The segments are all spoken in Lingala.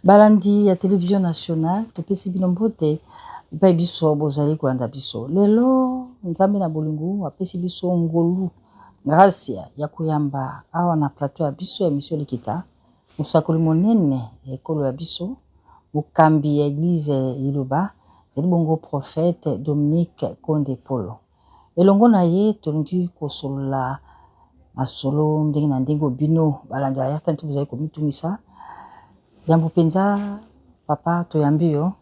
balandi ya télévision nationale topesi bino mbote epai biso bozali kolanda biso lelo nzambe na bolingo apesi biso ngolu grâce ya koyamba awa na plateau ya biso ya mission likita mosakoli monene ya ekolo ya biso mokambi ya église Liloba ezali bongo prophète Dominique Konde Polo elongo na ye tolingi kosolola masolo ndenge na ndenge bino balandi ya yarta nti bozali komitumisa yambo penza papa toyambi yo.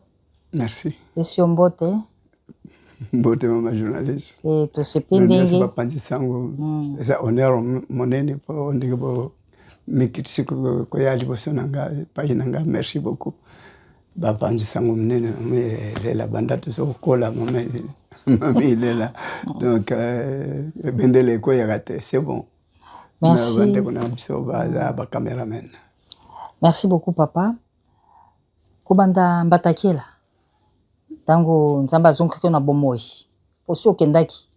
Merci. Esi mbote. Mbote mama journaliste. To sependenge. Merci papa Nzisango. Esa honneur monene po ndenge bo mikitisi ko yali boso nanga pa nanga merci beaucoup. Papa Nzisango monene la banda to so kola mami lela. Donc bendele ko yagate c'est bon. Merci. Bande ko na biso ba cameraman. Merci beaucoup papa. Kobanda mbatakela. Tango nzamba zonki na bomoi. Posi okendaki.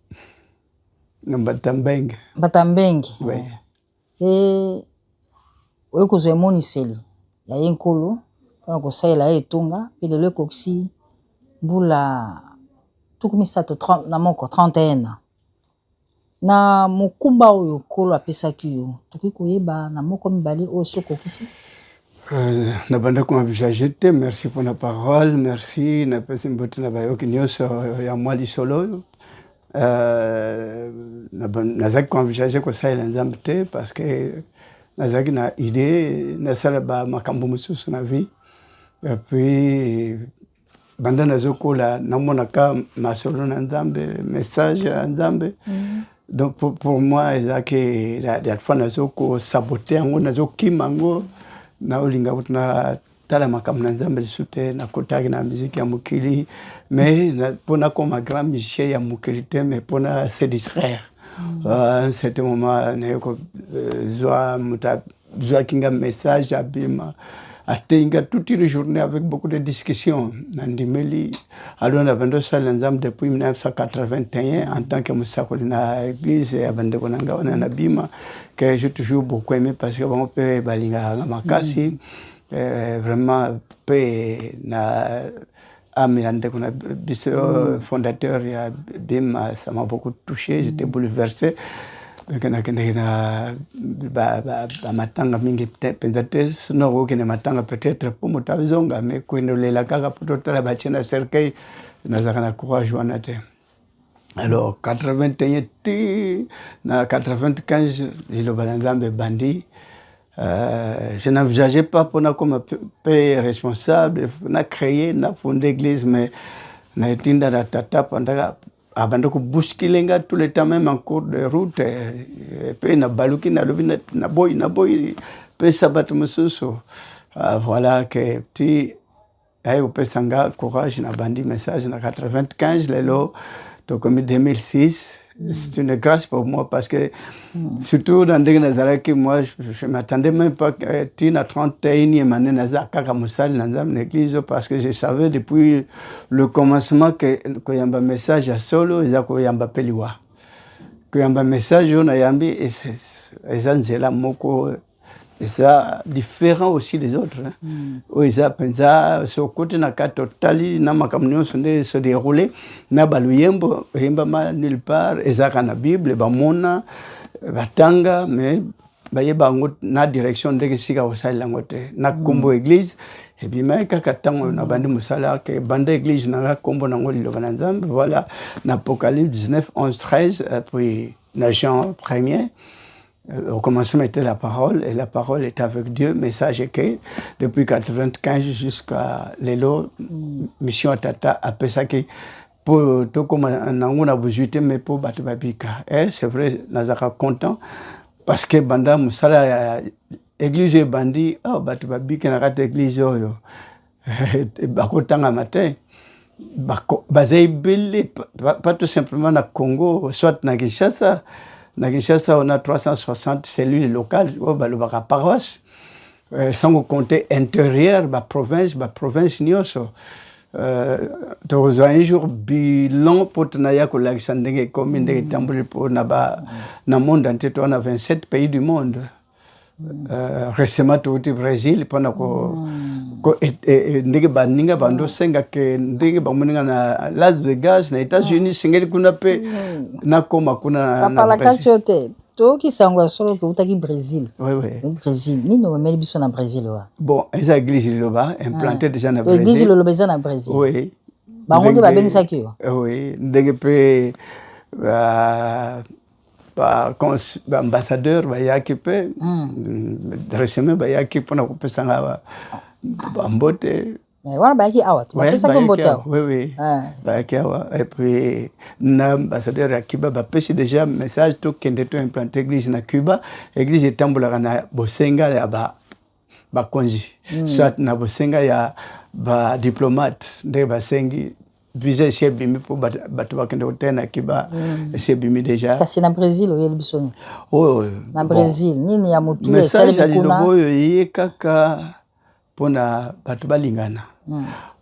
Na Batambenge. Batambenge. Oui. Oyo kozwe moniseli ya yenkolo pona kosalela etonga pe lelo koksi mbula tukumisato 30 na moko 31 na mokumba oyo kolo apesaki yo tokoki koyeba na moko mibale oyo sokokisi. Na banda ko envisager te, merci pour la parole, merci na pesi mbote na bayoki nyonso ya mwali solo. Nazaki ko envisager ko salela nzambe te parce que nazaki na idée na sala ba makambo mususu na vie. Et puis banda nazokola namonaka masolo na nzambe, message ya nzambe. Donc pour moi ezaki la fois nazoko saboter ngo nazokima ngo na olinga butna tala makambo na nzambe lisute na kotaki na musique ya mukili mais pona comme grand musicien ya mukili te mais pona se distraire. À ce moment ne ko zwa kinga message abima atenga toute une journée avec beaucoup de discussions nandimeli alors na bando sala nzambe depuis 1981 en tant que musakoli na église ya bande konanga wana na bima que j'ai toujours beaucoup aimé parce que on peut balinga makasi vraiment pe na ami ande kona biso fondateur ya bima ça m'a beaucoup touché, j'étais bouleversé kana ba matanga mingi peut-être sinon que matanga peut-être pour mutazonga mais kuendolela kaka pototala ba chena cercueil nazaka na courage wanate. Alors 81 na 95 Liloba nzambe bandi je n'envisageais pas pour comme père responsable na créer na fonder l'église mais na etinda na tata pendant abanda ko bousculer tout le temps même en cours de route pe na baluki na lobi na boy pe sabat mususu voilà que petit ayo pe sanga courage na bandi message na 95 lelo to comme 2006 c'est une grâce pour moi parce que surtout dans des Nazareth que moi je m'attendais même pas tina 31e année nazaka kaka musali na nzambe l'église parce que je savais depuis le commencement que yamba message à solo eza ko yamba peliwa que yamba message on a yambi eza nzela moko ça différent aussi des autres où ils a pensa so côté na ka totali na makamnyo sonde se dérouler na baluyembo yemba ma nulle part ezaka na bible ba mona batanga mais bayeba ngo na direction ndenge sika osala ngote na kombo église et puis mais kaka tango na bandi musala ke bande église na kombo na ngoli Liloba na nzambe voilà na Apocalypse 19 11 13 puis na Jean 1er. Au commencement était la parole et la parole est avec Dieu, message que depuis 95 jusqu'à l'élo mission tata après ça que pour tout comme on a besoin mais pour battre babika et c'est vrai nazaka content parce que banda musala église bandi oh battre babika na kata église yo bakotanga matin bazebele pas tout simplement na Congo soit na Kinshasa. Na Kinshasa, on a 360 cellules locales, la paroisse, sans compter intérieur, la province nyoso. Un jour bilan pour tenaya ko l'Alexandrie commune de Tambouli pour na monde entier, on a 27 pays du monde. Récemment au Brésil pendant que ko ndenge baninga bando senga ke ndenge bamoninga na Las Vegas na États-Unis singeli kuna pe na koma kuna na Brésil to ki sangwa solo ko utaki Brésil oui Brésil nini o meli biso na Brésil wa bon eza église loba implanté déjà na Brésil église loba eza na Brésil oui bango nde babengisa ki yo oui ndenge pe ambassadeur bayaki pe récemment bayaki pona kopesanga bambote wana bayaki awa bapesa ko mbote awa oui bayaki awa et puis na ambassadeur ya Cuba bapesi déjà message to kende to implanter église na Cuba église etambolaka na bosenga ya bakonzi soit na bosenga ya ba diplomate nde basengi visa esi ebimi mpo bato bakende kotena Cuba esi ebimi déjà kasi na Brésil oyeli biso ni na Brésil nini ya motu esalemi kuna message ya oyo ye kaka mpona bato balingana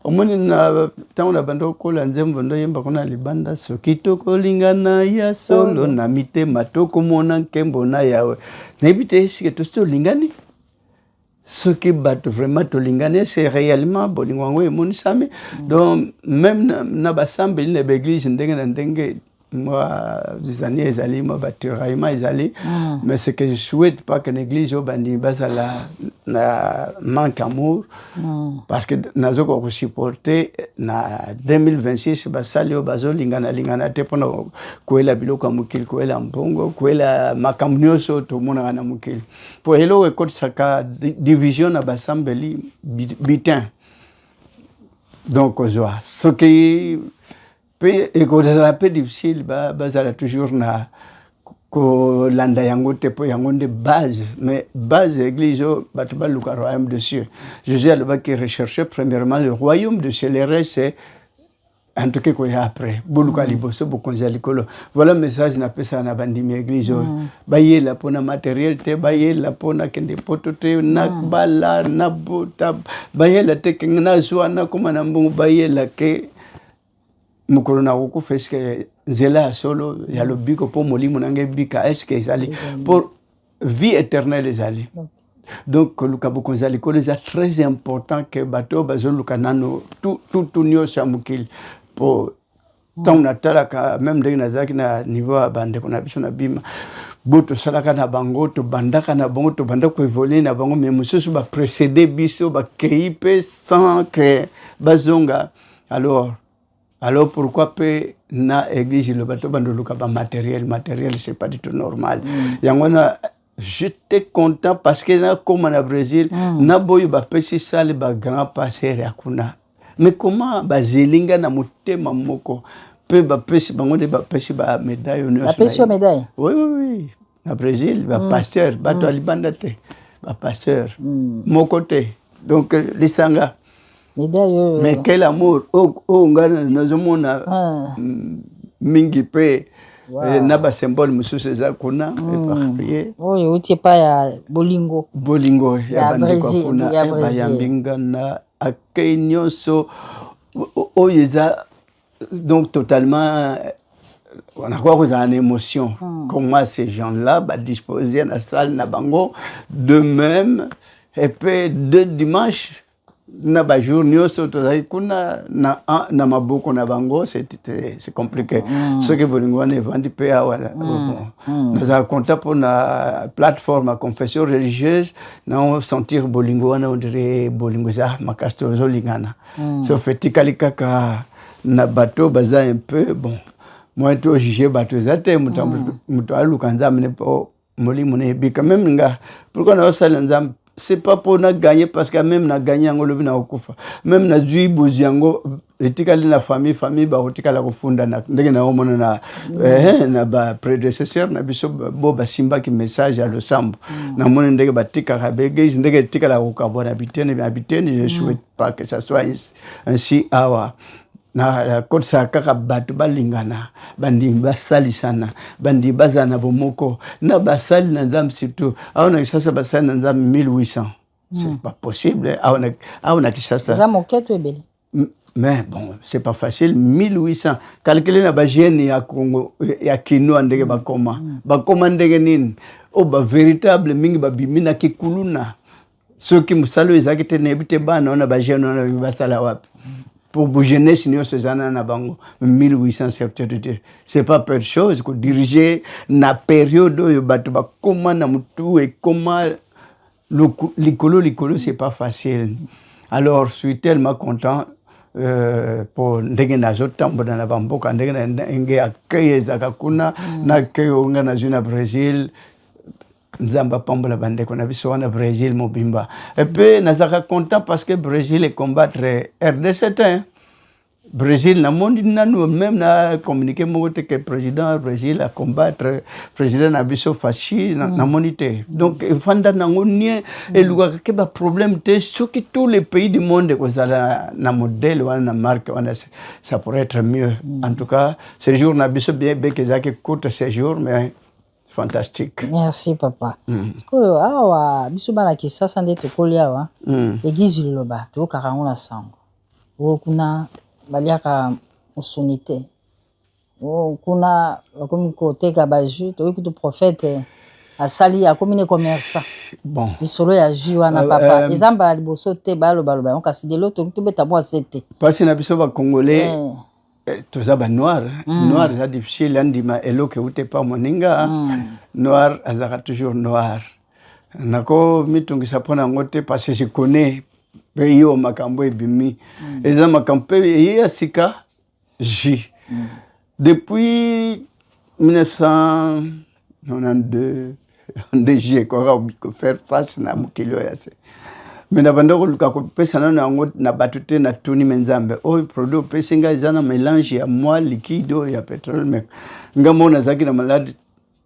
omoni na ntango na bando kokola nzembo ndo yemba kuna libanda soki tokolingana ya solo na mitema tokomona nkembo na yawe nayebi te esike tosi tolingani soki bato vraiment tolingani c'est réellement bolingo yango emonisami donc même na basambeli na baeglise ndenge na ndenge moi zizani ezali moi batiraillement ezali mais ce que je souhaite pas que l'église au bandi basala na manque amour parce que nazo ko supporter na 2026 basali au bazo lingana te pona koela biloko mukili koela mbongo koela makamnyoso to mona na mukili po hello e ko saka division na basambeli bitin donc ozwa ce qui pe ekodala pe difficile bazala toujours na ko landa yango te po yango nde base mais base église bato baluka royaume de cieux Jésus alobaki qui recherchait premièrement le royaume de cieux le reste c'est en tout cas quoi après boluka liboso bokonzi ya likolo voilà message na pesa na bandimi église bayela pona matériel te bayela pona kende poto te na bala na bota bayela te kengna zwa na koma na mbongo bayela ke mukolo na kokufa eske nzela ya solo ya lobiko mpo molimo nange bika eske ezali pour vie éternelle ezali donc koluka bokonzi ya likolo eza très important ke bato bazoluka nano tout nyonso ya mokili mpo ntango natalaka même ndenge nazalaki na niveau ya bandeko na biso na bima bo tosalaka na bango tobandaka na bango tobanda koévolue na bango mais mosusu baprécédé biso bakei mpe sans que bazonga alors pourquoi pe na église le bateau bandoluka ba matériel c'est pas du tout normal yangona j'étais content parce que na comme na Brésil na boyo ba pesi sale ba grand passer yakuna mais comment ba zelinga na motema moko pe ba pesi bango de ba pesi ba médaille honneur ba pesi médaille oui na Brésil ba pasteur bato alibanda te ba pasteur moko te donc lisanga mais quel amour ngana nazomona mingi pe na ba symbole mususu eza kuna oyo utie pa ya bolingo ya bandiko kuna ba yambinga na akei nyonso oyo eza donc totalement on a quoi une émotion comment ces gens-là ba disposer na salle na bango de même et puis de dimanche na ba jour nyonso tozali kuna na maboko na bango c'est compliqué ce que bolingo wana evandi pe awa nazala content pour na plateforme à confession religieuse na sentir bolingo wana on dirait bolingo eza makasi tozolingana so fetikali kaka na bato baza un peu bon moi to juger bato eza te mutu aluka nzambe ne po molimo ne ebika même nga pourquoi na osala nzambe c'est pas pour na gagner parce que même na gagner ngo lobi na okufa même na zui boziango etikali na famille ba otikala kufunda na ndenge na omona na na ba prédécesseur na biso bo basimba ki message à losambo na mona ndenge batika kabege ndenge etikala kokabona bitene je souhaite pas que ça soit ainsi awa na kotsa kaka bato balingana bandi basalisana bandi bazana bomoko na basali na nzambe surtout aona kisasa basali na nzambe 1800 c'est pas possible aona kisasa za moketo ebele mais bon c'est pas facile 1800 calculer na ba jeune ya Congo ya kino ndenge bakoma ndenge nini ba véritable mingi babimina kikuluna ceux qui musalo ezaki te nebite bana on a ba jeune on a basala wapi pour jeunesse nous ces années na bango 1872 c'est pas peu de chose que diriger na période oyo bato ba koma na mutu et comment l'écolo c'est pas facile. Alors je suis tellement content pour ndenge nazotambola na bamboka ndenge ndenge akeye zakakuna na keyo nga na zuna Brésil nzamba pambola bandeko na biso wana Brésil mobimba et puis nazaka content parce que Brésil est combattre RDC hein? Brésil na monde nanu même na communiqué mo que président Brésil a combattre président na biso fasciste na monité donc fanda na ngonie et luka ke ba problème te sur que tous les pays du monde ko sala na modèle wana na marque wana ça pourrait être mieux en tout cas ces jours na biso bien que ça que court ces jours mais fantastique. Merci papa. Koyo awa biso bana kisasa nde tokoli awa église liloba to karango na sango kuna baliaka musunite kuna bakomi koteka baju toyoki to prophète asali akomi ne commerçant bon bisolo ya ju wana papa ezamba liboso te baloba kasi de l'autre to beta bo asete parce na biso ba congolais toza ba noir noir c'est difficile andima eloke ute pa moninga noir azaka toujours noir nako mitungisa pona ngote parce que je connais yo makambo ebimi eza makambo ya sika J depuis 1992 j'ai encore faire face na mukilo ya se mais na banda ko luka ko pesa na ngo na batute na tuni menzambe o produit pesinga izana mélange ya moi liquide ya pétrole mais ngamona zaki na malade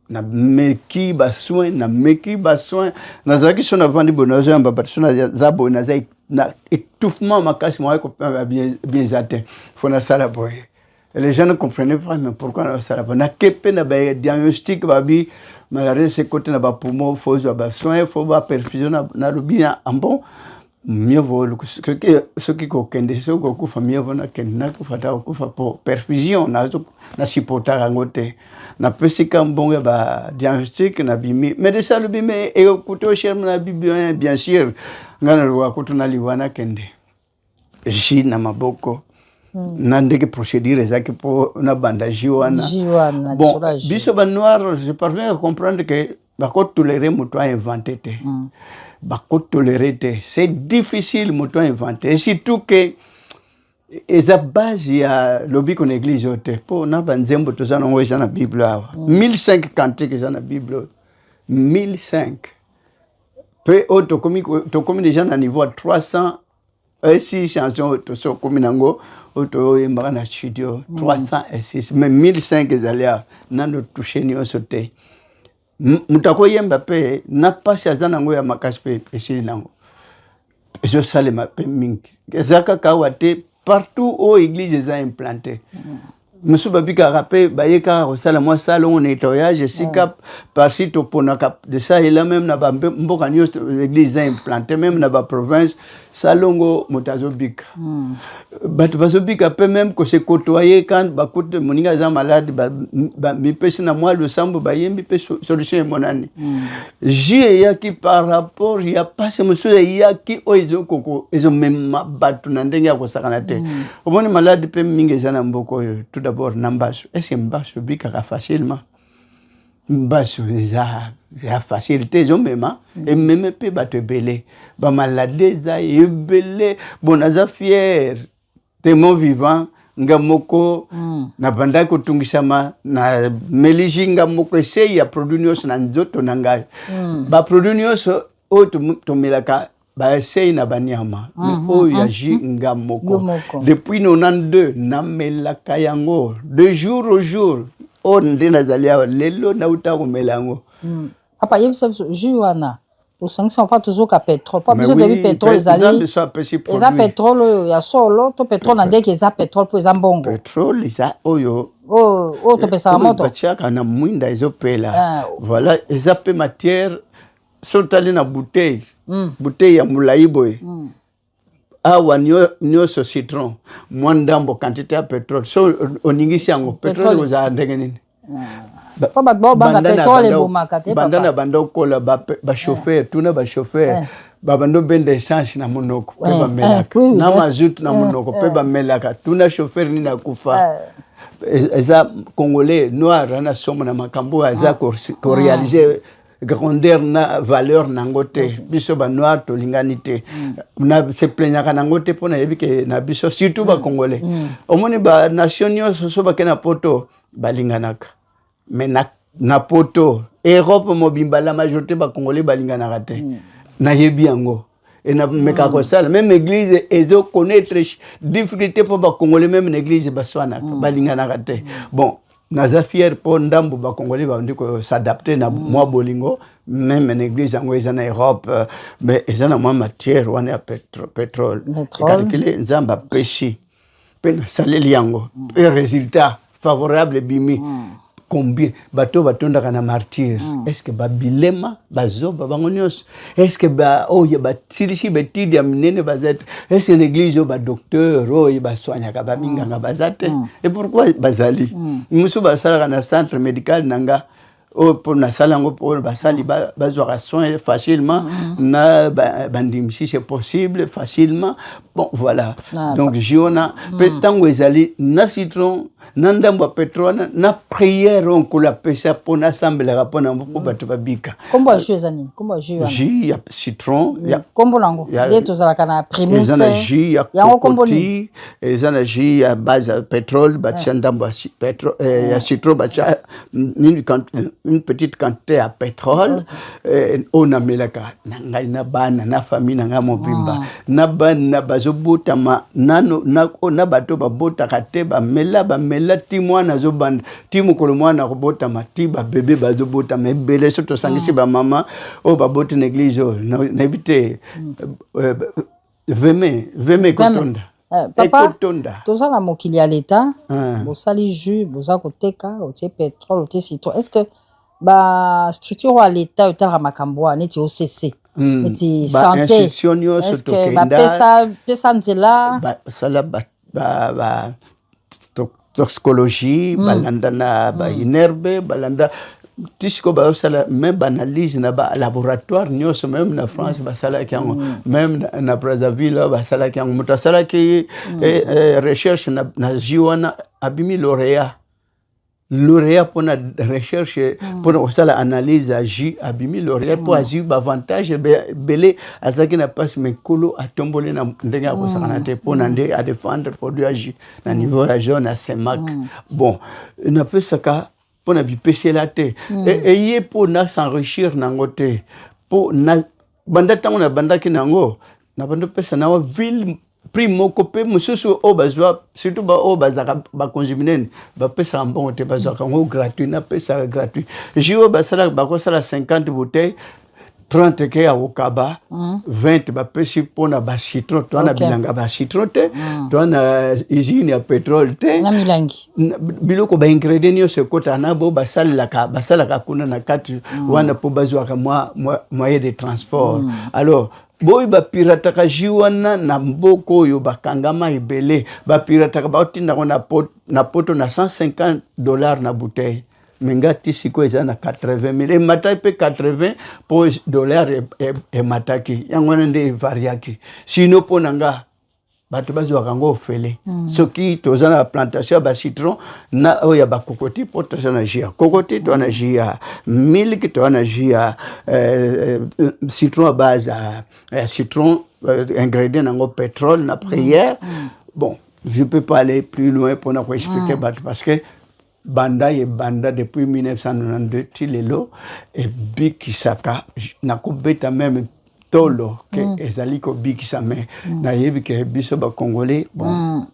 na meki ba soin na zaki sona vandi bonazo amba batsona za bonaza na étouffement makasi moi ko bien atteint faut na sala boy les gens ne comprenaient pas mais pourquoi na sala boy na kepe na ba diagnostic babi malade c'est côté na ba poumon faut ba soin faut ba perfusion na lobia en bon mieux vaut ce qui kokende ce ko kufa mieux vaut na kenda ko fata ko fa pour perfusion na supporta ngote na pesika mbonge ba diagnostic na bimi mais de ça le bimi et écoute au cher na bibi bien sûr ngana lwa kutuna liwana kende ji na maboko na ndeke procédure zaki po na bandage wana bon biso ba noir je parviens à comprendre que ba ko tolérer moto a inventé te ba ko tolérer te c'est difficile moto a inventé et surtout que eza base ya lobi ko église ote po na banzembo to sana ngwe sana bible awa 1005 cantique sana bible 1005 peu auto comme déjà na niveau 300 6 chansons to so comme nango auto yembaka na studio 306 mais 1005 ezalia nando toucher ni osote mutako yemba pe na pasi azana ngo ya makasi pe esili nango ezo sale ma pe mingi ezaka kawate partout où église est implantée. Monsieur Babika rappelé, Bayeka, Rosala, moi, salon, nettoyage, sika, par-ci, toponaka, de ça, il a même, n'a pas, l'église est implantée, même, n'a pas province, salongo, motazobika. Batazobika, peut même que c'est côtoyé quand, bakoute, moninga, za malade, mi pèse na moi, le sambo, mi pèse solution, mon année. J'ai yaki par rapport, il y a pas ce monsieur, yaki, oh, ils ont coco, ils ont même battu, n'endenga, ko sakanate. Au moins, malade, peut mingezana mboko, tout d'abord, nambasu. Est-ce que mbasu bika facilement? Mbasu, ya facilité, ils ont même, et même peu battu belé. Ba malade, za, belé, bon, aza fier, témoin vivant, ngamoko, na banda ko tungisama, na meliji ngamoko, essaye ya produit nyos na nzoto nangai. Ba produit nyos, o to melaka, ba essaye na banyama. Mais o yaji ngamoko. Depuis 92, na melaka yango, de jour au jour, o ndena zalia, lelo na uta ko melango. Papa, yebisa juana. Au 500 pas toujours qu'à pétrole. Pas besoin de pétrole, les alliés. Les a pétrole, il y a solo, to pétrole, on dit qu'ils a pétrole pour les ambongo. Pétrole, ils a oyo. Oh, to pesa moto. Kana mwinda izopela. Voilà, ils a pe matière, soltali na bouteille. Bouteille ya mulaiboy. Awa nyoso citron. Mwandambo quantité ya pétrole. So oningisi yango pétrole uza ndenge nini? Pas banga pétrole et bomaka te papa. Bandana bando kola ba chauffeur, tuna ba chauffeur. babando bende essence na monoko pe ba melaka na mazout na monoko pe ba melaka tuna chauffeur ni na kufa eza congolais noir na somo na makambo eza ko réaliser grandeur na valeur nango te biso ba noir to linganité na se plaignaka nango te pona yebike na biso surtout ba congolais omoni ba nation nyonso so ba kena poto balinganaka mais na poto Europe mobimba la majorité ba congolais balinganaka te na yebi yango et na mekako sala même église ezo connaître difficulté pour ba congolais même l'église baswanaka balinganaka te bon naza fier pour ndambo ba congolais ba ndiko s'adapter na moi bolingo même en église yango eza na Europe mais eza na moi matière wana pétrole calculer nzamba péché pe na saleli yango et résultat favorable bimi combien bato batondaka na martyr est-ce que babilema bazoba bango nyonso est-ce que ba oyo batilisi betidi ya minene bazate est-ce que l'église yo ba docteur oyo basoignaka baminganga bazate et pourquoi bazali musu basalaka na centre médical nanga pour na salango pour basali bazwa soin facilement na bandim si c'est possible facilement bon voilà donc jiona petango ezali na citron na ndambo pétrole na prière on ko la pesa pona sambela rapona mpo bato babika kombo jus ani kombo jus jus ya citron ya kombo nango yeto zalaka na primus ezana jus ya kokoti ezana jus ya base pétrole ba ndambo ya pétrole ya citron ba une petite quantité à pétrole on amelaka ngai na bana na famille na mobimba na bana bazobota nano na bato babota kate ba mela timwana zobanda timu kolomwana robota matiba bébé bazobota mebele soto sangisi ba mama o babota na église na bité veme kotonda papa toza na mokili ya l'état bosali jus boza koteka otie pétrole otie citron est-ce que ba structure wa l'état otala makambo wana neti OCC neti santé est-ce que ba pesa nzela sala ba toxicologie balanda na ba inerbe balanda tisiko ba sala même analyse na ba laboratoire nyonso même na France ba sala kiango même na Brazzaville ba sala kiango mutasala ki recherche na jiwana abimi lauréat pour la recherche pour la analyse à J abimi lauréat pour agir avantage belé azaki na passe mais kolo a tombolé na ndenga ko sakanate pour nande à défendre produit à J na niveau à jaune à Semac bon na peut saka pour na bipéché la té et yé pour na s'enrichir nangote pour na banda tango na banda kinango na banda pesa na ville primo copé mususu o bazwa surtout ba o bazaka ba conjuminene ba pesa mbongo te bazwa kango gratuit na pesa gratuit jiwo basala ba ko sala 50 bouteilles 30 ke ya okaba 20 ba pesi pona ba citron to na bilanga ba citron te to na usine ya pétrole te na milangi biloko ba ingrédients yo se kota na bo basala ka kuna na kati wana po bazwa ka moyen de transport alors boy ba pirata ka jiwana na mboko yo bakangama ebele ba pirata ka batinda ko na poto na $150 na bouteille mengati siko eza na 80,000 et matai pe 80 pour $, et mataki yango nde variaki sino ponanga bato bazwa kango ofele soki toza na plantation ba citron na oya ba kokoti potasha na jia kokoti to na jia milk to na jia citron à base citron ingrédient nango pétrole na prière bon je peux pas aller plus loin pour na expliquer parce que banda depuis 1992 tilelo et bikisaka na kubeta même tolo que ezali ko bikisa mais na yebi que biso ba congolais bon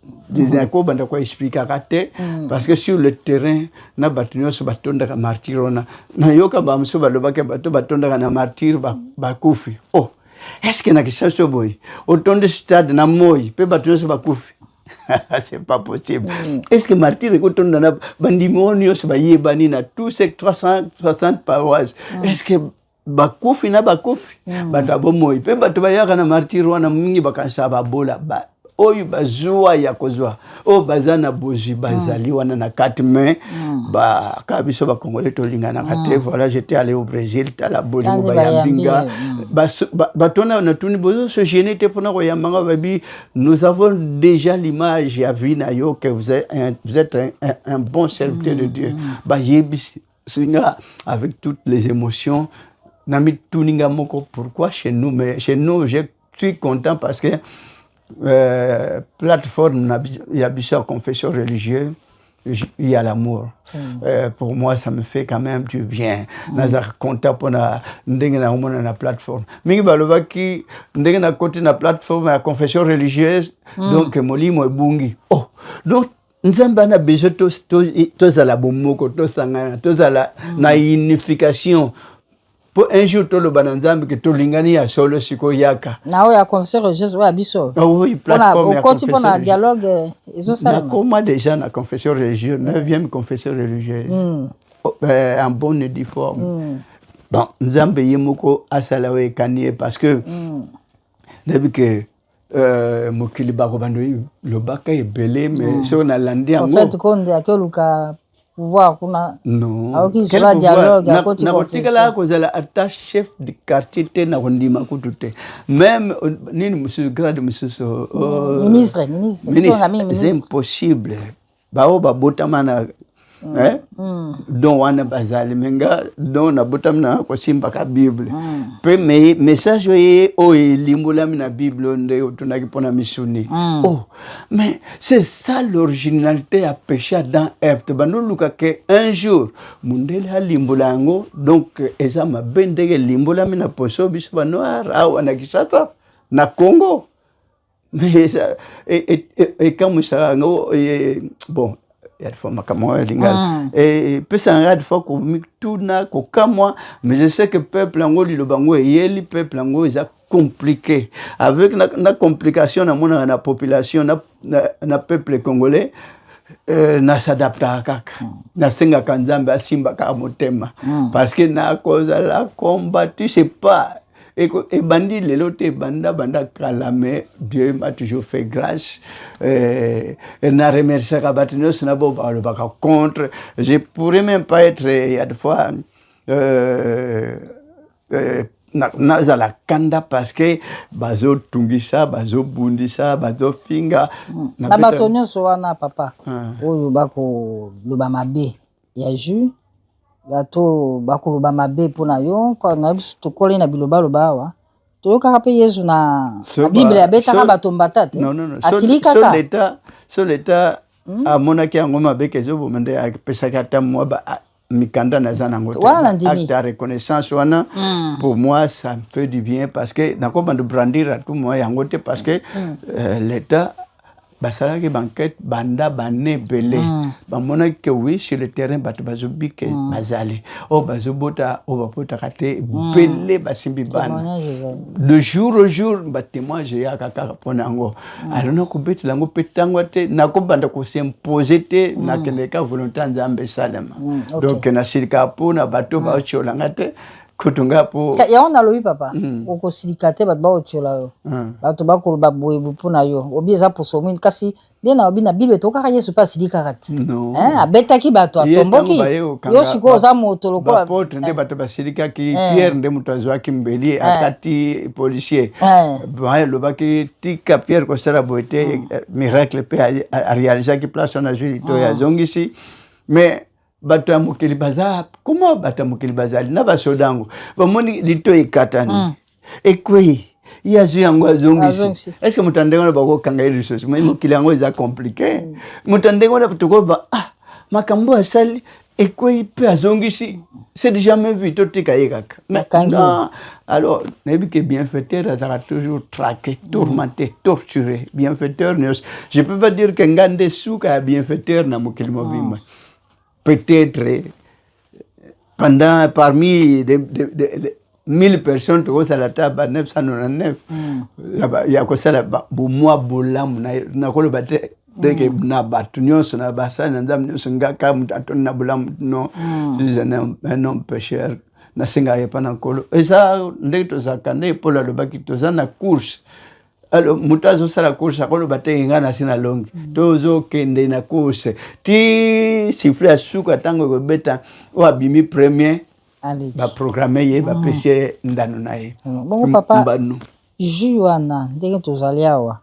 ko banda ko expliquer kate parce que sur le terrain na batunyo so batonda ka martirona na yoka ba mso baloba ke bato batonda na martir ba kufi oh est-ce que na kisaso boy otonde stade na moyi pe batunyo so ba kufi c'est pas possible est-ce que martyr quand on a bandimonios ba yebani na tous ces 360 paroisses est-ce que bakufi na bakufi batabo moyi pe bato bayaka na martyr wana mingi bakansa ba bola oyo bazwa ya kozwa o bazana bozwi bazali wana na 4 mai ba kabiso ba congolais to lingana kate voilà j'étais allé au Brésil tala bolingo ba yambinga ba tona na tuni bozo se gêner te pona ko yambanga babi nous avons déjà l'image ya vina yo que vous êtes un bon serviteur de Dieu ba yebi singa avec toutes les émotions nami tuninga moko pourquoi chez nous mais chez nous je suis content parce que plateforme il y a plusieurs confessions religieuses il y a l'amour pour moi ça me fait quand même du bien nazar content pour na ndenge na umona na plateforme mingi baloba ki ndenge na côté na plateforme ya confession religieuse donc molimo ebungi oh donc nzamba na besoin to za la bomoko to sangana to za la na unification pour un jour tout le bananzambi que tout lingani ya solo siko yaka na ya confession religieuse wa biso oui plateforme ya confession na dialogue izo sala na koma déjà na confession religieuse 9e confession religieuse en bonne et due forme bon nzambe yemoko asala we kanie parce que depuis que mokili bako bando lobaka ebele mais so na landi yango en fait konde akoluka pouvoir kuna non sera dialogue à côté na kotikala kozala ata chef de quartier te na kondima kutute même nini monsieur grade monsieur ministre c'est impossible bao babotama na don wana bazali menga don na botamna ko simba ka bible pe message o limbolami na bible nde tunaki pona misuni oh mais c'est ça l'originalité à péché dans Ève bando luka que un jour mundele ha limbolango donc eza mabendege limbolami na poso biso ba noir au na kisata na Congo mais ça et comme ça bon il y a des fois makamwa lingal et pesanga des fois ko mituna ko kamwa mais je sais que peuple angoli le bango yeli peuple ango est compliqué avec na complication na mona na population na peuple congolais na s'adapta kaka na senga kanzambe asimba ka motema parce que na cause la combattu c'est pas et bandi lelote banda kalame Dieu m'a toujours fait grâce et na remercier Kabatinos na bo ba le baka contre je pourrais même pas être il y a des fois na zala kanda parce que bazo tungisa bazo bundisa bazo finga na batonyo so wana papa oyo bako loba mabe ya ju bato bakoloba mabe pona yo ko na biso tokole na biloba lobawa toyoka pe Yesu na Bible abetaka bato mbatate asilika ka so l'état a monaki yango mabe kezo bomende akipesaka tamwa ba mikanda na zana ngoto acte de reconnaissance wana pour moi ça me fait du bien parce que nakoma de brandir à tout moi yangote parce que l'état basala ke banquette banda bané belé bamona que oui sur le terrain bato bazobi ke bazali o bazobota o bapota kate belé basimbi bana de jour au jour ba témoignage ya kaka ponango alona ko betela ngo petango te nakobanda ko s'imposer te na keleka volonté nzambe salema donc na sirika pona bato ba chola ngate kutunga po ya ona lobi papa oko silikate bat ba otiola yo bato ba ko ba boyebu pona yo obieza poso mwini kasi dena obi na Bible to kaka Yesu pa silika kati abetaki bato atomboki yo siko za moto lokola bapotre nde bato basilika ki Pierre nde muto azwaki mbeli akati policier ba lobaki tika Pierre ko sera boete miracle pe a réaliser ki place na juli to ya zongisi mais bato ya mokili baza comment bato ya mokili bazali na basodango bamoni lito ekatani ekwe ya zu yango azongisi est-ce que mutandengo na bako kanga irisos mais mokili yango eza compliqué mutandengo na toko ba makambo asali ekwe pe azongisi c'est déjà jamais vu totika yekaka non alors nebi que bienfaiteur azaka toujours traqué tourmenté torturé bienfaiteur je peux pas dire que ngande suka bienfaiteur na mokili mobimba peut-être pendant parmi 1000 personnes to ça la table 999 il y a quoi ça là bo moi bolam na ko le batte de que na batunios na basa na ndam nyos ngaka mutaton na bolam no un homme pécheur na singa yepa na kolo et ça ndeko to zakane pour le baki to za na course alors mutazo sala course akolo batenga na sina longi tozo kende na course ti sifla suka tango ko beta wa bimi premier ba programmer ye ba pêcher ndano na ye bongo papa mbanu juana ndenge tozali awa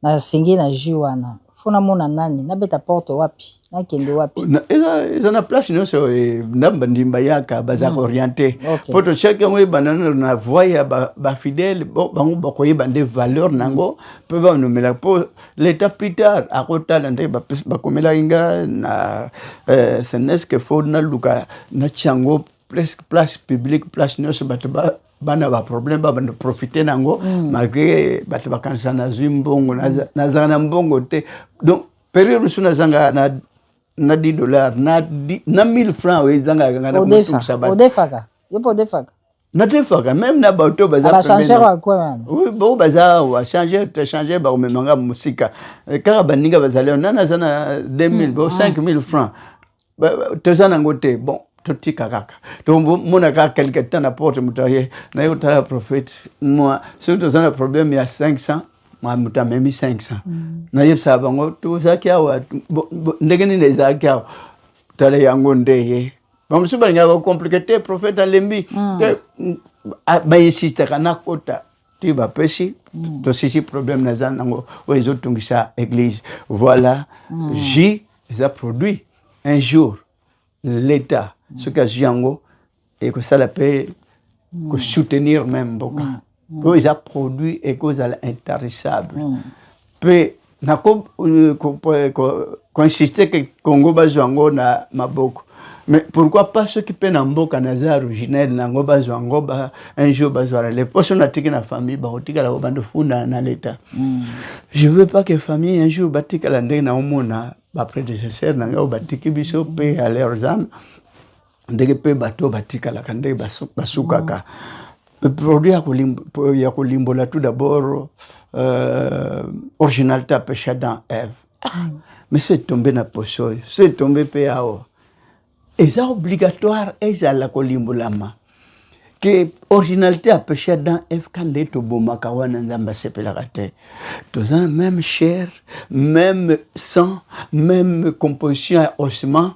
na singi na juana fona mona nani na beta porte wapi na kende wapi eza na place no so na bandimba yaka baza orienté poto cheke ngwe banana na voya ba fidèle bango bakoye bande valeur nango pe ba nomela po l'état plus tard akotala nde ba komela inga na seneske fo na luka na chango presque place publique place no so batba bana ba problème ba bande profiter nango malgré bato bakanisa na zimbongo na zana mbongo te donc période suna zanga na $10 na 1000 francs we zanga ngana ko sabat odefaka yopo defaka na defaka même na bato baza ba changer quoi même oui bon baza wa changer ba komemanga musika kaka baninga bazali nana zana 2000 bon 5000 francs tozana ngote bon totika kaka donc mona ka quelque temps na porte mutaye na yo tala prophète moi surtout ça un problème il y a 500 moi muta même 500 na yebsa bango to zakia wa ndegeni ne zakia tala yango ndeye bango suba nga compliqué prophète alembi ba insiste kana kota tu ba pesi to sisi problème na zan nango wezo tungisa église voilà J ça produit un jour l'état ce que Django et que ça la paix que soutenir même beaucoup ils a produit et que ça intarissable peu na ko insister que Congo bazwango na maboko mais pourquoi pas ceux qui peuvent n'amboka naza originel nango bazwango ba un jour bazwala les poches na tiki na famille ba otika la bande funda na l'état je veux pas que famille un jour batika la ndenge na omona ba prédécesseur nango batiki biso pe à leurs âmes ndenge pe bato batika la kande basukaka produit ya kolimbola tout d'abord originalité péché dans Ève mais c'est tombé na poso c'est tombé pe ao et ça obligatoire et ça la kolimbolama que originalité péché dans Ève quand les toboma kawana nzamba sepela kate tous en même chair même sang même composition ossements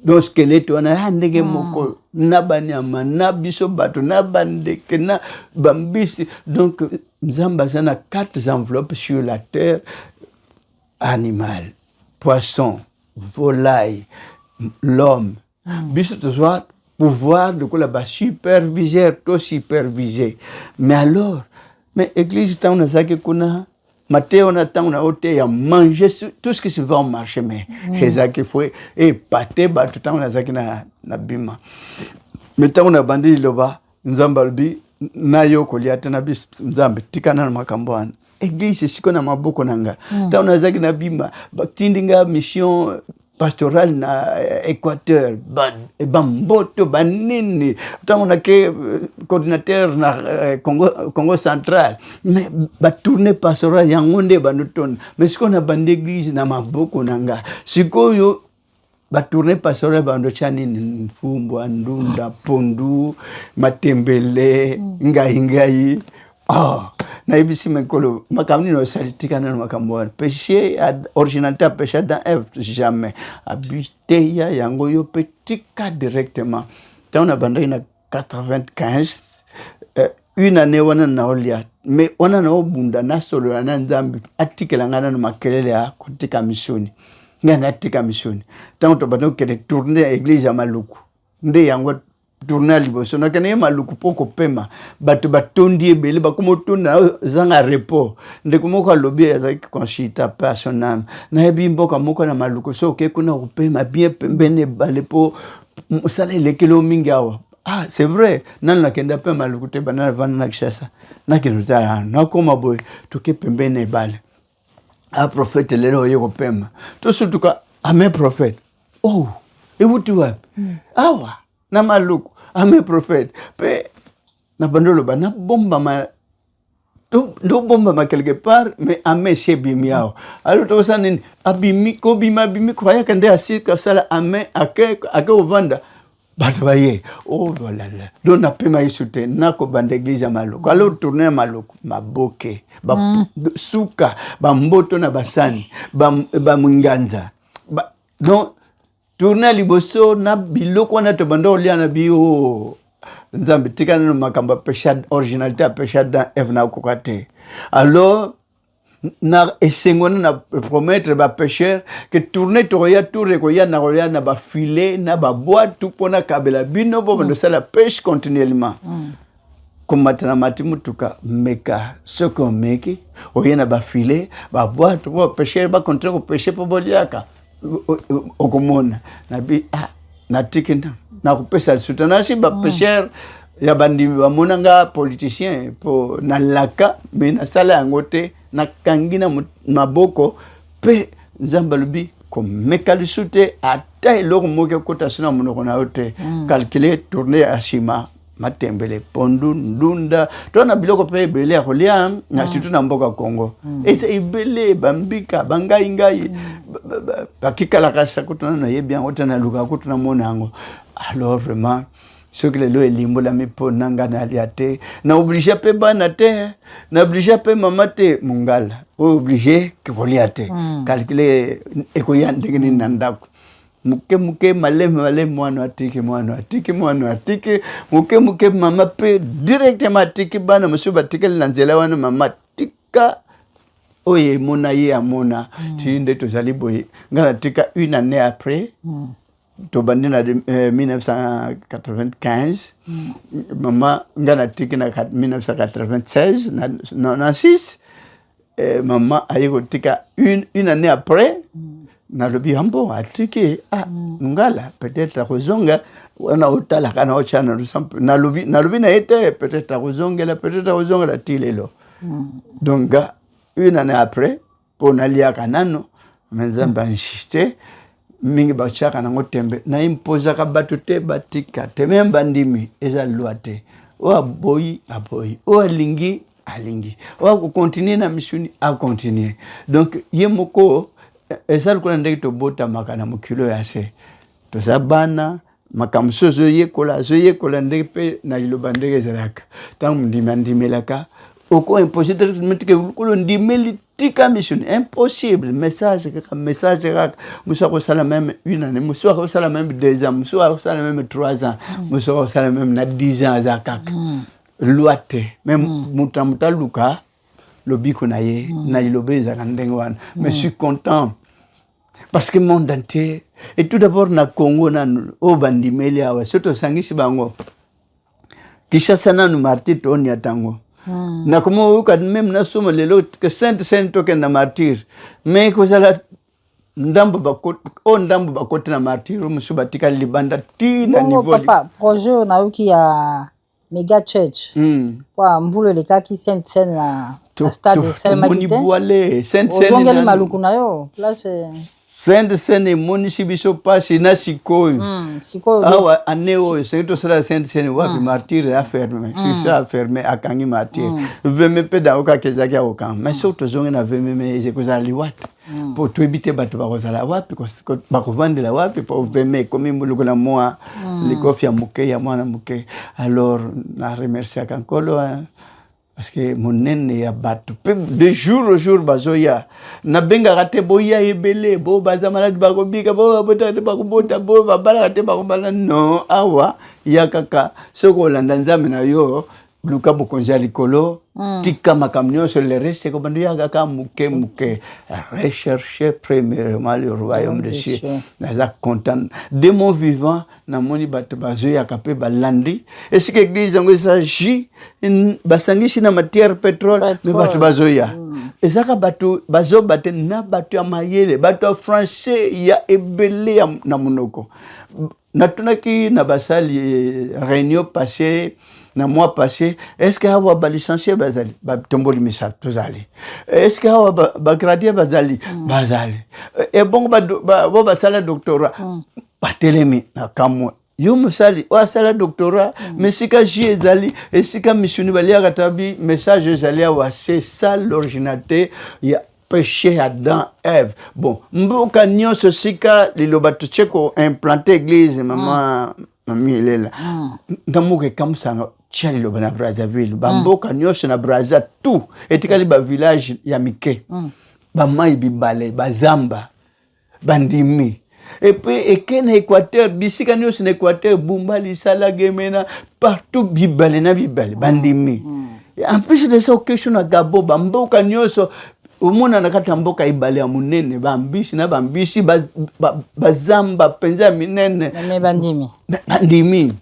donc squelette on a ndenge moko na banyama na biso bato na bandeke na bambisi donc nzamba sana 4 enveloppes sur la terre animal poisson volaille l'homme biso to soit pouvoir de quoi la superviseur to superviser mais alors mais église tant on a que kuna Matteo na tant on a ôté à manger tout ce qui se va au marché mais ça qu'il faut et pâté ba tout temps on a ça qui na bima mais tant on a bandi loba nzambalbi na yo koliata na bis nzambe tikana na makambwana église siko na maboko nanga tant on a ça qui na bima batindinga mission pastoral na Équateur bamboto banini tant on a que coordinateur na Congo central mais ba tourner pastoral yangonde banoton mais ce qu'on a bande église na maboko nanga siko yo ba tourner pastoral bando chani mfumbo ndunda pondu matembele ngai na ibisi mekolo makamni no salitika na makambo péché originalité péché dans Ève jamais habité ya yango yo petika directement tant na banda ina 95 une année wana na olia mais wana na obunda na solo na nzambi atikela ngana na makelele ya kutika misioni ngana atika misioni tant to bando ke tourner église ya maluku nde yango tourner liboso na kana maluku poko pema bato batondi ebele bakomotuna zanga repos ndeko moko lobby azaki consulta personnel na yebi mboka moko na maluku so ke kuna kupema bien pembene bale po sala lekelo mingi awa c'est vrai nan la kenda pe maluku te banana vana na kishasa na kilutala na koma boy to ke pembene bale prophète lelo yeko pema to sutuka ame prophète ebuti wapi awa na maluku ame prophète pe na bandolo ba na bomba ma to do bomba ma quelque part mais ame shebimi yao alors to sanini abimi ko bima bimi ko ya kande asika sala ame ake ovanda bato baye oh là là donc na pema isute nako bande église ya maloko alors tourner maloko maboke ba suka ba mboto na basani ba munganza donc tourner liboso na biloko na to bando lia na bio nzambe tikana no makamba péché originalité à péché dans evna kokate alors na esengona na promettre ba pêcheur que tourner toya tour ko ya na ba filet na ba boîte tout pona kabela bino bo ndo ça la pêche continuellement comme matana matimutuka meka ce qu'on meki oya na ba filet ba boîte bo pêcheur ba continuer ko pêcher po boliaka okomona na bi na tikina na ko pesa soutenance ba pêcheur ya bandimi ba monanga politicien po na laka mais na sala yangote na kangina maboko pe nzambalubi comme mekalisute ata eloko moke kota sina monoko na yote calculer tourner asima matembele pondu ndunda tona biloko pe ebele akolia na surtout na mboka Congo ese ibele bambika bangai bakikala kasa kutuna na yebi yango tana luka kutuna monango alors vraiment ce que le limbo la mi po nanga na aliate na obligé pe bana te na obligé pe mama te mungala obligé que voliate calculer ekoyande ngini nandako muke malem mwana atike muke mama pe directement atike bana monsieur batike lanzela wana mama tika oye mona ye amona tinde to zali boye ngana tika une année après tobandi na 1995 maman ngana tiki na 1996 na 6 maman ayeko tika une année après na lobi hambo atiki ngala peut-être kozonga wana otala kana ochana na lobi na ete peut-être kozonga tilelo donc une année après pour nalia kanano menzamba insister mingi bachaka nango tembe na impoza ka batute batika tememba ndimi eza loate o aboyi o alingi o ko continuer na mission a continuer donc yemoko eza ko ndenge to bota makana mukilo yase to sabana makamso zo yekola ndenge pe na liloba ndenge zelaka tant ndimelaka oko impossible que ko ndimeli tika mission impossible message muso ko sala même une année muso ko sala même 2 ans muso ko sala même 3 ans muso ko sala même na 10 ans zakaka loite même mutaluka lobiko na ye na ilobeza kandenga wana mais je suis content parce que monde entier et tout d'abord na Congo na o bandimeli awa soto sangisi bango kisha sana no martyr toni atango na como uka même na somo lelo que saint token na martyr mais ko sala ndambo bakoti na martyr musubatika libanda tina niveau papa projet na uki ya mega church kwa mbulo lekaki saint na stade Selma Kite saint ozongeli maluku na yo place Sainte-Seine munisibiso pasi na sikoyo awa aneo secteur sera Sainte-Seine wapi martyr a fermé fifa a fermé akangi martyr veme peda oka kezaki oka mais surtout zonge na veme mais ekozali wat pour tuebite bato bakozala wapi bakovandela wapi pour veme komi mbulukola moi likofi ya muke ya mwana muke alors na remercier kankolo parce que monene ya bato de jour au jour bazoya na benga kate boya ebele bo baza malade bakobika bo bakobota bo babala kate bakobala no awa ya kaka soko landa nzambe na yo luka bokonza likolo tika makamnyo sur le reste ko bandu ya kaka muke rechercher premièrement le royaume des cieux naza content de mon vivant na moni bato bazoya kape balandi est-ce que église ngo s'agit basangisi na matière pétrole mais bato bazoya ezaka bato bazobate na bato ya mayele bato français ya ebele na monoko natunaki na basali réunion passée na mois passé est-ce que hawa ba licencié bazali ba tomboli misa tozali est-ce que hawa ba gradué bazali et bon ba sala doctorat ba telemi na kamwa yo musali wa sala doctorat mais sika ezali et sika mission bali akatabi message ezali wa c'est ça l'originalité ya péché Adam Ève bon mboka nyonso sika liloba tucheko implanter église maman mami lela ngamuke kamsanga chalo bana Brazzaville bamboka nyosho na Brazza tout etikali ba village ya mike bamai bibale bazamba bandimi et puis ekena Équateur bisika nyosho na Équateur bumbali sala gemena partout bibale na bibale bandimi en plus de ça question na Gabo bamboka nyosho umuna nakata mboka ibale ya munene bambisi na bambisi bazamba penza minene bandimi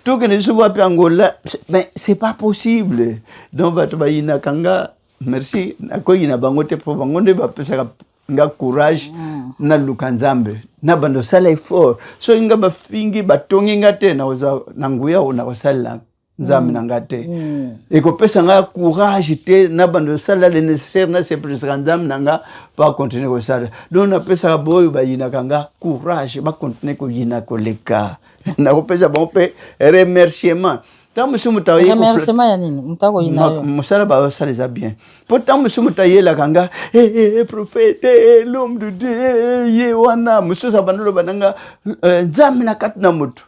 tout que ne se voit pas Angola mais c'est pas possible donc bato bayina kanga merci akoyina bangote po bangonde ba pesa nga courage na lukanzambe na bando sala effort so inga bafingi batongi ngate na oza nanguya ona wasala nzambe nangate eko pesa nga courage te na bando sala le nécessaire na se pesa nzambe nanga pa continuer ko sala donc na pesa boyo bayina kanga courage ba continuer ko yina koleka na ko pesa bon pe remerciement tant monsieur mutaye ko remerciement ya nini mutako yinayo musala ba sala za bien pourtant monsieur mutaye la kanga prophète l'homme de Dieu ye wana monsieur sabandolo bananga nzambe na katna mutu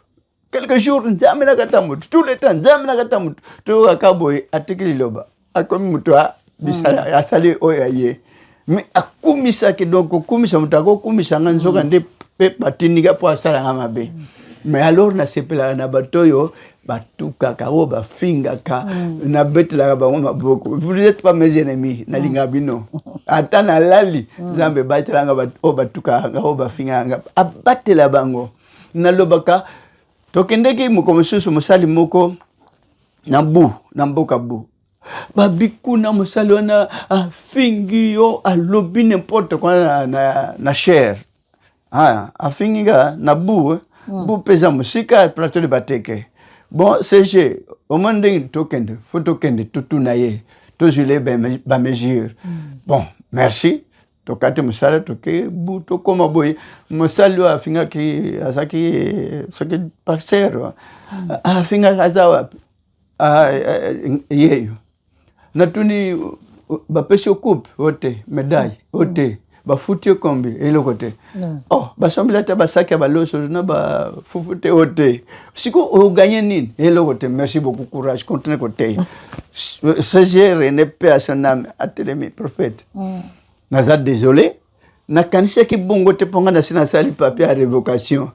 quelques jours nzambe na katamutu tout le temps nzambe na katamutu to akaboy atikili loba akomi mutwa bisala asali oyaye mais akumisa donc kumisa mutako kumisa nganzoka nde pe batiniga po asala ngamabe mais alors na sepela na batoyo batuka kawo bafinga ka na betela bango maboko vous n'êtes pas mes ennemis na lingabino atana lali nzambe batela batuka kawo bafinga abatela bango na lobaka tokendeki mukomususu musali moko na mboka bu babiku na musali wana afingi yo alobi n'importe quoi na cher afingiga na bu pesa musika plateau de bateke bon CG au monde tokende faut tokende tutuna ye tozule ba mesure bon merci tokate musala toke bu tokoma boy musali wa finga ki asaki soki pasero afinga azawa yeyo natuni ba pesio coupe ote médaille ote ba futi kombi elokote ba sambila ta basaki ba loso na ba fufute ote siko o gagner nini elokote merci beaucoup courage continue côté ce gère ne peut à son âme atelemi prophète naza désolé na kanisa ki bongo te ponga na sina sali papier à révocation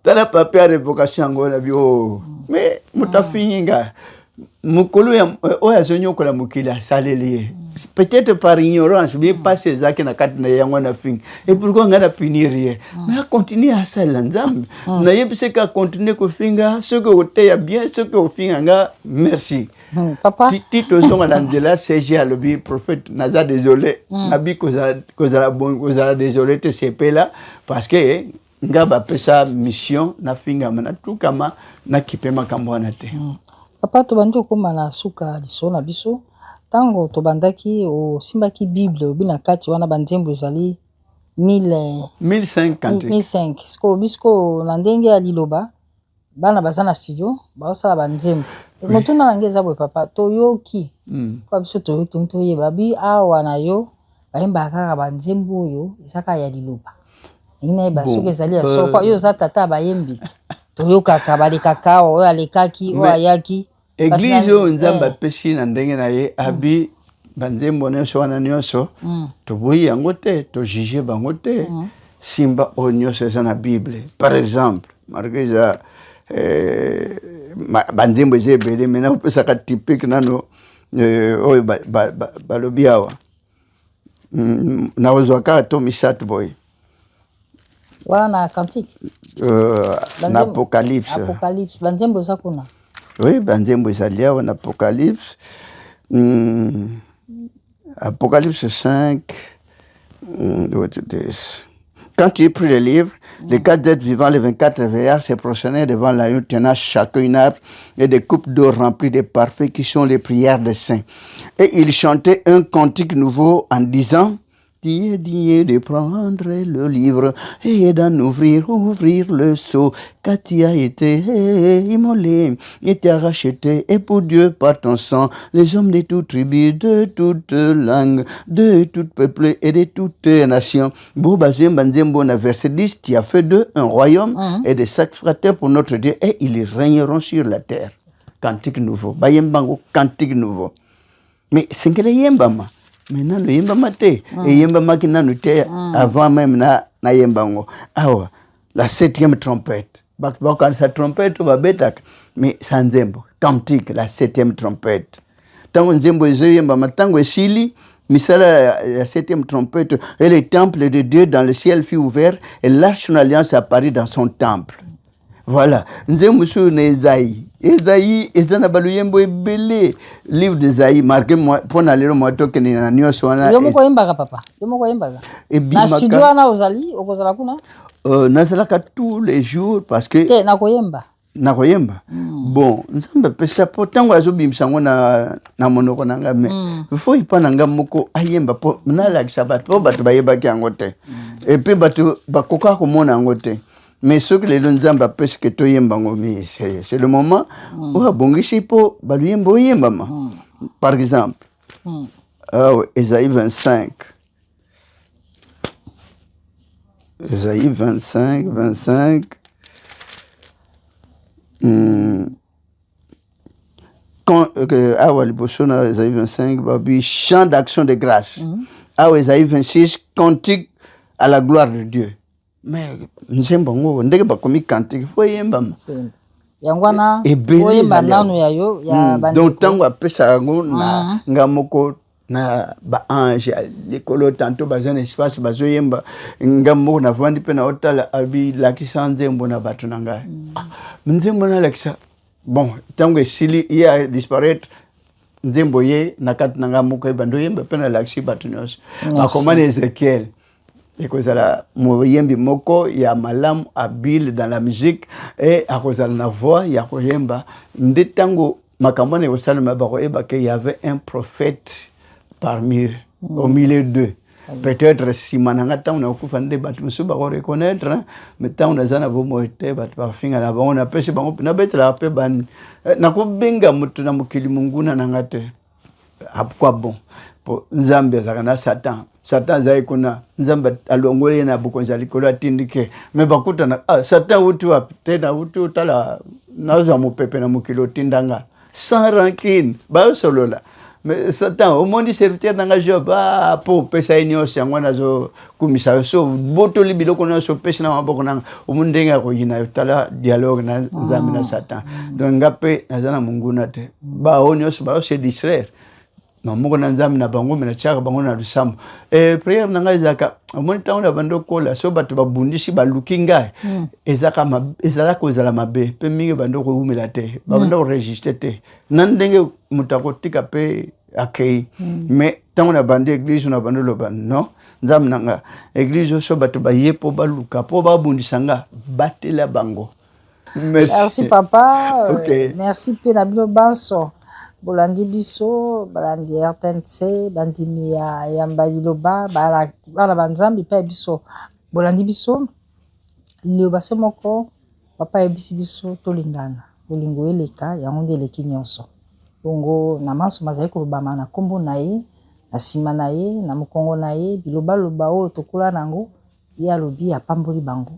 tala papier à révocation ngona bio mais mutafinga mukolo ya oya zonyo kola mukila salelier peut-être par ignorance bien passer zaki na kati na yango na fing et pourquoi ngana punir mais continue à sala nzambe na yebise ka continuer ko finga ce que oteya bien ce que ofinga nga merci papa tito songa na nzela CG alobi prophète naza désolé nabi kozala bon kozala désolé te sepela parce que nga ba pesa mission na finga mana tukama na kipema kambwana te papa tobandi okoma na suka liso na biso tango tobandaki osimbaki bible obina kati wana banzembo ezali 1050 siko bisko na ndenge ya liloba bana baza na studio baosala banzembo motuna nange eza boye papa toyoki kwa biso toyoki toyeba bi awa na yo bayembaka kaka banzembo oyo eza kaka ya liloba nayeba soki ezali ya soko oyo eza tata bayembi te toyokaka balekaka oyo alekaki oyo ayaki église oyo nzambe apesi na ndenge na ye abi banzembo nyonso wana nyonso toboyi yango te tojuge bango te simba oyo nyonso eza na bible par exemple marke eza banzembo eza ebele me na opesaka typique nano oyo balobi awa nakozwa kaka to misato boye wana cantique na apocalypse banzembo eza kuna oui banzembo ezali awa na apocalypse Apocalypse 5 quand tu as pris le livre, les 4 êtres vivants, les 24 veillards se prosternaient devant l'agneau, tenant chacun une harpe et des coupes d'eau remplies de parfums qui sont les prières des saints. Et ils chantaient un cantique nouveau en disant: Tu es digne de prendre le livre et d'en ouvrir le sceau, car tu as été immolé et tu as racheté, et pour Dieu par ton sang, les hommes de toutes tribus, de toutes langues, de tout peuple et de toutes nations. Verset 10, tu as fait d'eux un royaume et des sacrificateurs pour notre Dieu, et ils régneront sur la terre. Cantique nouveau. Bayembango, cantique nouveau. Mais c'est que les yembama. Maintenant, le yembama te. Et yembama qui n'a te avant même na yembango. Awa, la 7e trompette. Quand sa trompette va betak. Mais sans nzembo. Cantique, la 7e trompette. Tango nzembo yembama, tango sili. Misala, la 7e trompette. Et le temple de Dieu dans le ciel fut ouvert. Et l'arche de l'alliance apparut dans son temple. Voilà. Nzemusu Nezaï. Ezaï, ezana baluyembo ebele. Livre d'Esaïe, marqué moi, pour aller au moto que ni na nyo swana. Yomo ko yembaga papa. Yomo ko yembaga. Na studio ana ozali, okozala kuna? Nazalaka tous les jours parce que. Te na koyemba. Na koyemba. Bon, nzamba pesa po tango azobimsango na monoko nanga me. Faut ipananga moko ayemba po na la sabat po batu bayeba ki angote. Et puis batu bakoka ko mona angote. Mais ce que les gens parce que tu c'est le moment où à Bongishi po baluyembo yembama. Par exemple, Ésaïe 25. Ésaïe 25. Quand Ésaïe 25, chant d'action de grâce. Ésaïe 26, cantique à la gloire de Dieu. Mais nzembo ngo ndenge bakomi cantique fo yembama yangwana oyemba nanu yayo ya bandeko donc tango apesa ngo na ngamoko na ba ange likolo tanto bazana espace bazoyemba ngamoko na vandi pe na otala abi lakisa nzembo na bato na ngai nzembo na lakisa bon tango esili ya disparaître nzembo ye na kati na ngamoko e bando yemba pe na lakisi bato nyos akomana Ezekiel. Et que ça la moyembi moko ya malam habile dans la musique et à cause de la voix ya koyemba ndetango makamone osalma bako eba que il y avait un prophète parmi eux au milieu d'eux. Peut-être si mananga tango na kufa nde batu musu bako reconnaître mais tango na zana bo moite batu ba finga na bango na pesi bango na betela pe ban na ko benga mutu na mukili munguna na ngate apwa bon pour Nzambe zakana Satan zai kuna Nzambe alongole na bukonza likolo atindike me bakuta na Satan utu apitena utu tala nazo mupepe na mukilo tindanga sans rancune ba solola mais Satan au monde serviteur nanga Job po pesa inyo sangwa nazo kumisa so boto libilo kono so pesa na maboko nanga umundenga ko yina tala dialogue na Nzambe na Satan donc ngape nazana munguna te ba onyo ba se distraire mamoko na Nzambe na bango mena chaka bango na lusambo prière nanga ezaka omoni tango na bando kola so bato babundisi baluki ngai ezala kozala mabe pe mingi bando ko umela te bando ko registre te nan ndenge mutako tika pe akei mais tango na bande église na bando loba non Nzambe nanga église so bato bayepo baluka po babundisa nga batela bango. Merci papa. Okay. Merci pe na bino banso. Bolandi biso balandi RTNC bandimi ya yambali loba bala banzambi pe biso bolandi biso liloba se moko papa ebisi biso tolingana bolingo eleka yango nde eleki nyonso bongo na maso mazali kolobama na kombo na ye na nsima na ye na mokongo na ye biloba loba oyo tokola nango ye alobi apamboli bango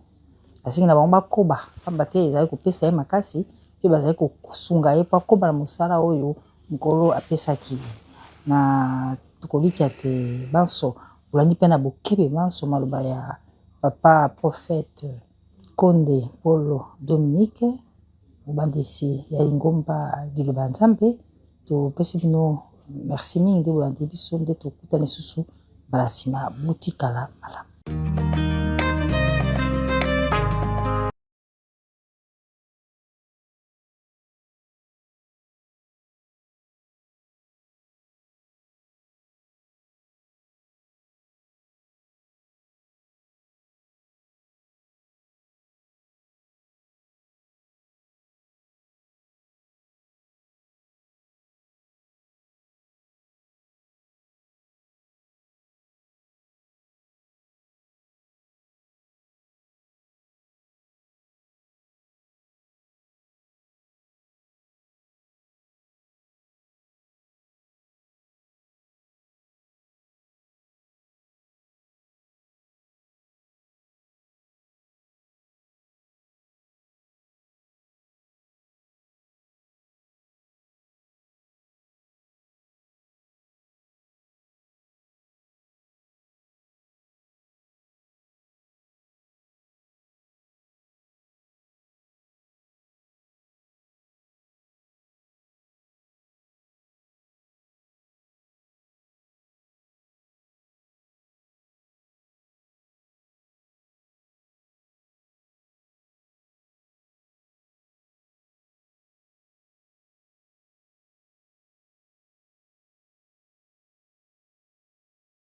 asingi na bango bakoba pamba te ezali kopesa ye makasi mpe bazali kosunga ye mpo akoba na mosala oyo Nkolo apesaki na tukobiki ate banso ulandi pe na bokebe banso maloba ya papa prophète Konde Polo Dominique obandisi ya lingomba liloba Nzambe topesi bino merci mingi nde bolandi biso nde tokutani susu bala nsima botikala malamu.